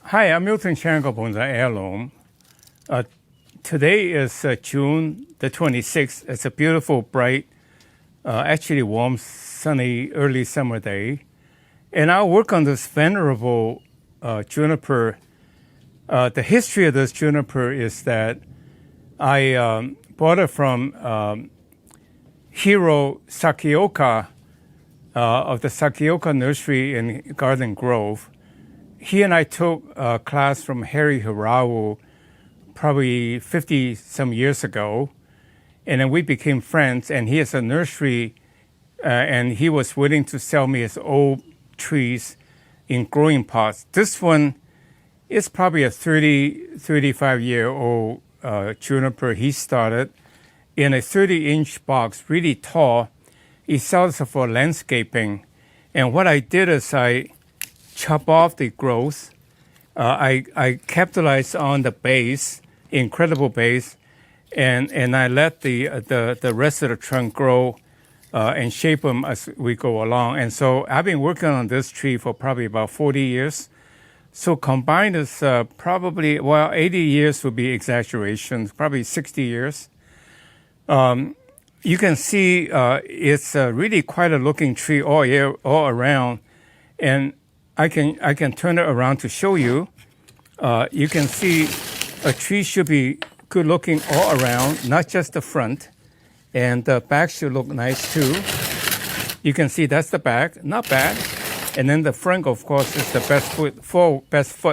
Hi, I'm miltonchang of Bonsaiheirloom. Today is June the 26th. It's a beautiful, bright, actually warm, sunny, early summer day. And I'll work on this venerable juniper. The history of this juniper is that I bought it from Hiro Sakioka of the Sakioka Nursery in Garden Grove. He and I took a class from Harry Hirao probably 50 some years ago, and then we became friends. And he has a nursery, and he was willing to sell me his old trees in growing pots. This one is probably a 35-year-old juniper he started in a 30-inch box, really tall. He sells it for landscaping. And what I did is I chop off the growth. I capitalized on the base, incredible base, and I let the rest of the trunk grow and shape them as we go along. And so I've been working on this tree for probably about 40 years. So combined is probably, 80 years would be exaggeration, probably 60 years. You can see it's really quite a looking tree all around. And I can turn it around to show you. You can see a tree should be good looking all around, not just the front. And the back should look nice too. You can see that's the back, not bad. And then the front, of course, is the best foot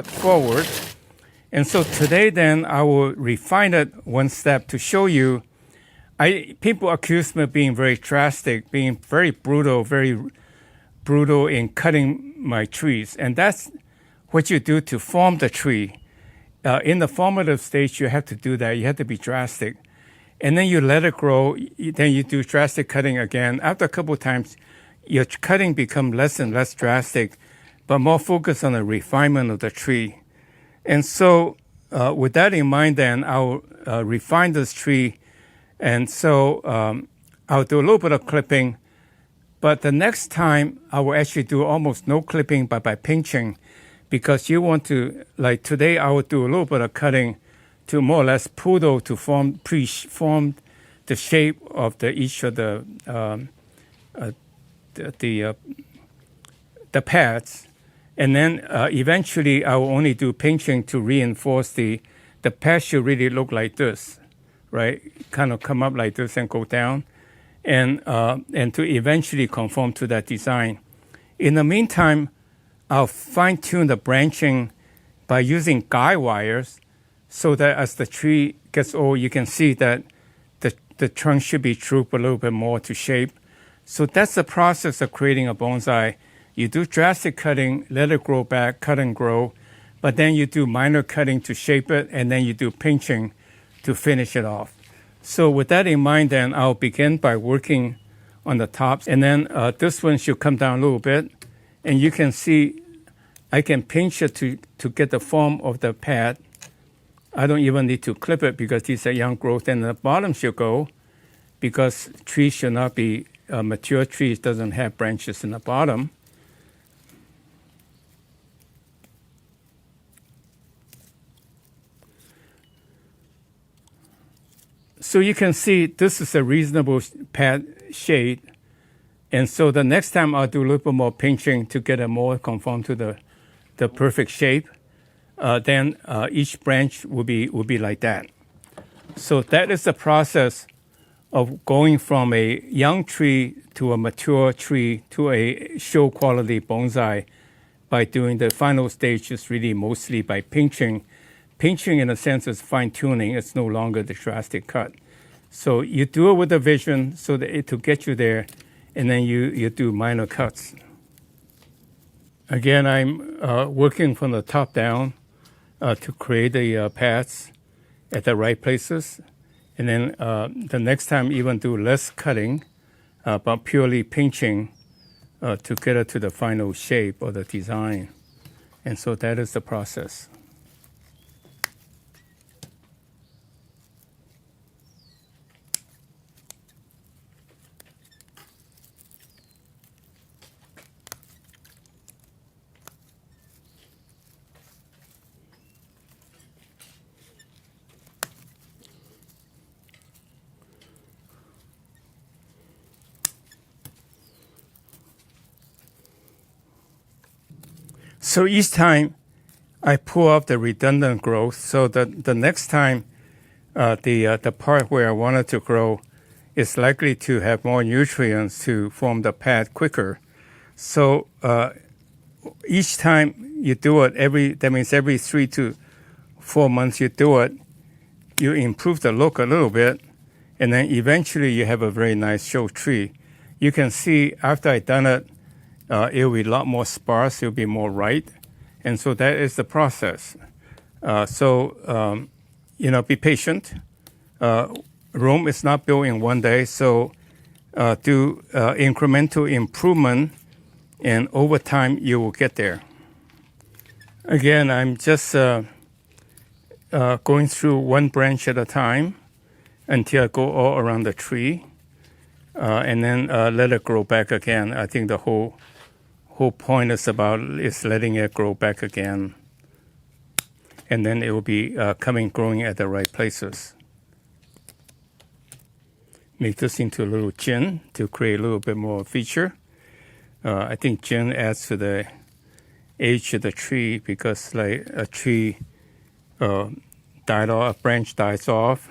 forward. And so today then I will refine it one step to show you. People accuse me of being very drastic, being very brutal in cutting my trees. And that's what you do to form the tree. In the formative stage, you have to do that. You have to be drastic. And then you let it grow. Then you do drastic cutting again. After a couple of times, your cutting becomes less and less drastic, but more focused on the refinement of the tree. And so with that in mind, then I'll refine this tree. And so I'll do a little bit of clipping. But the next time, I will actually do almost no clipping, but by pinching, because you want to, like today, I will do a little bit of cutting to more or less poodle to pre-form the shape of each of the pads. And then eventually, I will only do pinching to reinforce the pad should really look like this, right? Kind of come up like this and go down. And to eventually conform to that design. In the meantime, I'll fine-tune the branching by using guy wires so that as the tree gets old, you can see that the trunk should be drooped a little bit more to shape. So that's the process of creating a bonsai. You do drastic cutting, let it grow back, cut and grow, but then you do minor cutting to shape it, and then you do pinching to finish it off. So with that in mind, then I'll begin by working on the tops. And then this one should come down a little bit. And you can see I can pinch it to get the form of the pad. I don't even need to clip it because these are young growth. And the bottom should go because trees should not be, mature trees doesn't have branches in the bottom. So you can see this is a reasonable pad shade. And so the next time I'll do a little bit more pinching to get it more conform to the perfect shape. Then each branch will be like that. So that is the process of going from a young tree to a mature tree to a show quality bonsai by doing the final stage is really mostly by pinching. Pinching, in a sense, is fine-tuning. It's no longer the drastic cut. So you do it with a vision so that to get you there, and then you do minor cuts. Again, I'm working from the top down to create the paths at the right places. And then the next time, even do less cutting, but purely pinching to get it to the final shape or the design. And so that is the process. So each time I pull up the redundant growth, so that the next time the part where I want it to grow is likely to have more nutrients to form the pad quicker. So each time you do it, that means every 3 to 4 months you do it, you improve the look a little bit, and then eventually you have a very nice show tree. You can see after I done it, it'll be a lot more sparse, it'll be more right, and so that is the process. Be patient. Rome is not built in one day, so do incremental improvement, and over time you will get there. Again, I'm just going through one branch at a time until I go all around the tree, and then let it grow back again. I think the whole point is letting it grow back again, and then it will be growing at the right places. Make this into a little gin to create a little bit more feature. I think gin adds to the age of the tree, because like a tree died off, a branch dies off,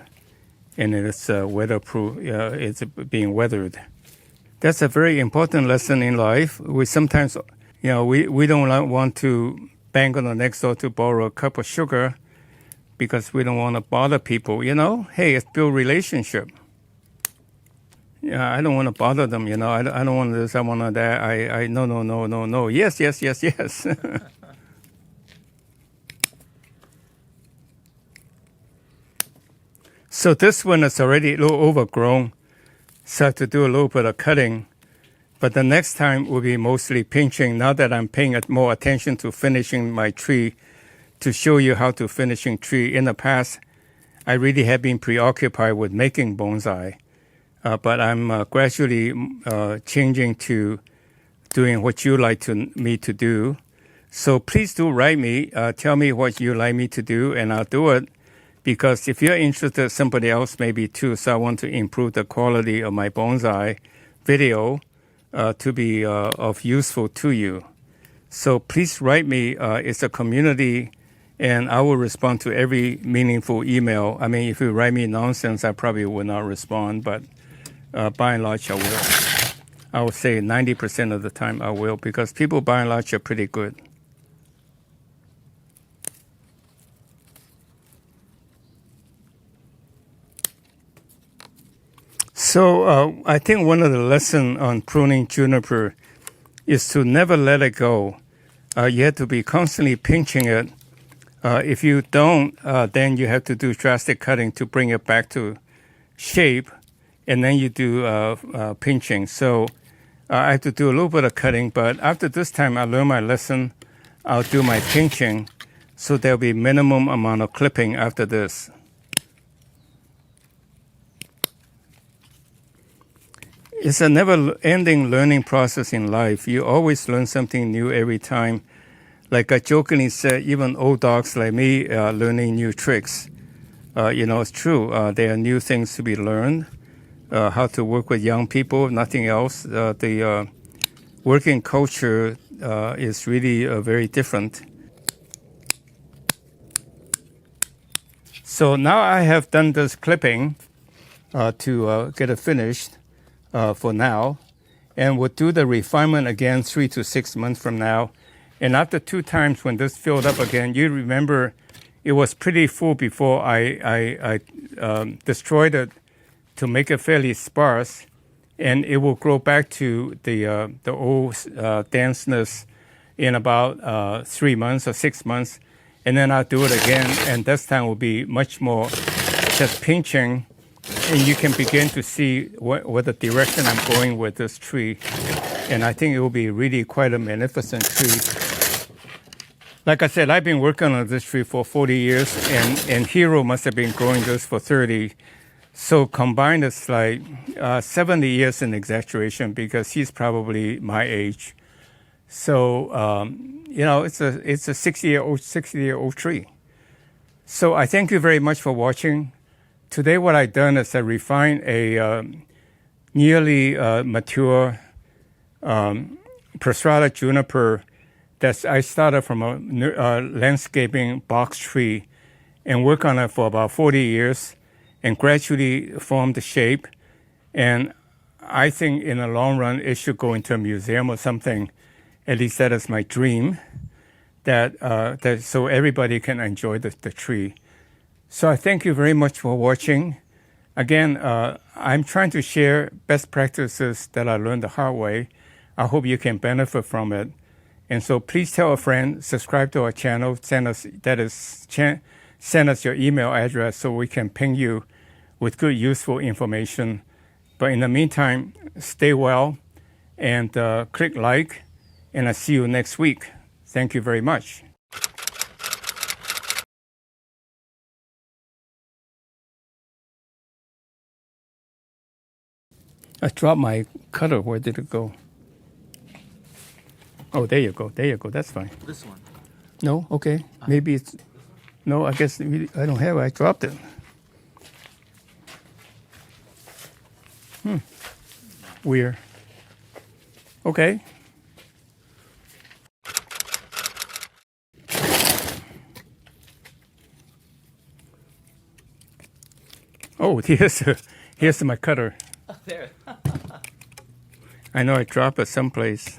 and it's weatherproof. It's being weathered. That's a very important lesson in life. We sometimes, we don't want to bang on the next door to borrow a cup of sugar because we don't want to bother people. Hey, it's build relationship. I don't want to bother them. I don't want this. I want that. No. Yes. So this one is already a little overgrown, so I have to do a little bit of cutting. But the next time will be mostly pinching, now that I'm paying more attention to finishing my tree, to show you how to finishing tree. In the past, I really have been preoccupied with making bonsai, but I'm gradually changing to doing what you like me to do. So please do write me, tell me what you like me to do, and I'll do it. Because if you're interested, somebody else may be too. So I want to improve the quality of my bonsai video to be of useful to you. So please write me. It's a community, and I will respond to every meaningful email. I mean, if you write me nonsense, I probably will not respond, but by and large, I will. I would say 90% of the time I will, because people by and large are pretty good. So I think one of the lessons on pruning juniper is to never let it go. You have to be constantly pinching it. If you don't, then you have to do drastic cutting to bring it back to shape, and then you do pinching. So I have to do a little bit of cutting, but after this time I learned my lesson. I'll do my pinching, so there'll be minimum amount of clipping after this. It's a never-ending learning process in life. You always learn something new every time. Like I jokingly said, even old dogs like me are learning new tricks. It's true. There are new things to be learned. How to work with young people, nothing else. The working culture is really very different. So now I have done this clipping to get it finished. For now, and we'll do the refinement again 3 to 6 months from now. And after 2 times when this filled up again, you remember it was pretty full before I destroyed it to make it fairly sparse, and it will grow back to the old denseness in about 3 months or 6 months, and then I'll do it again, and this time will be much more just pinching. And you can begin to see what the direction I'm going with this tree. And I think it will be really quite a magnificent tree. Like I said, I've been working on this tree for 40 years, and Hero must have been growing this for 30. So combined, it's like 70 years in exaggeration, because he's probably my age. So, it's a 60-year-old tree. So I thank you very much for watching. Today what I've done is I refined a nearly mature Prostrata juniper I started from a landscaping box tree and worked on it for about 40 years and gradually formed the shape. And I think in the long run, it should go into a museum or something. At least that is my dream, that so everybody can enjoy the tree. So I thank you very much for watching. Again, I'm trying to share best practices that I learned the hard way. I hope you can benefit from it. And so please tell a friend, subscribe to our channel, send us your email address so we can ping you with good, useful information. But in the meantime, stay well and click like, and I'll see you next week. Thank you very much. I dropped my cutter. Where did it go? Oh, there you go. There you go. That's fine. This one. No? Okay. Maybe it's... No, I guess I don't have it. I dropped it. Weird. Okay. Oh, here's my cutter. There. I know I dropped it someplace.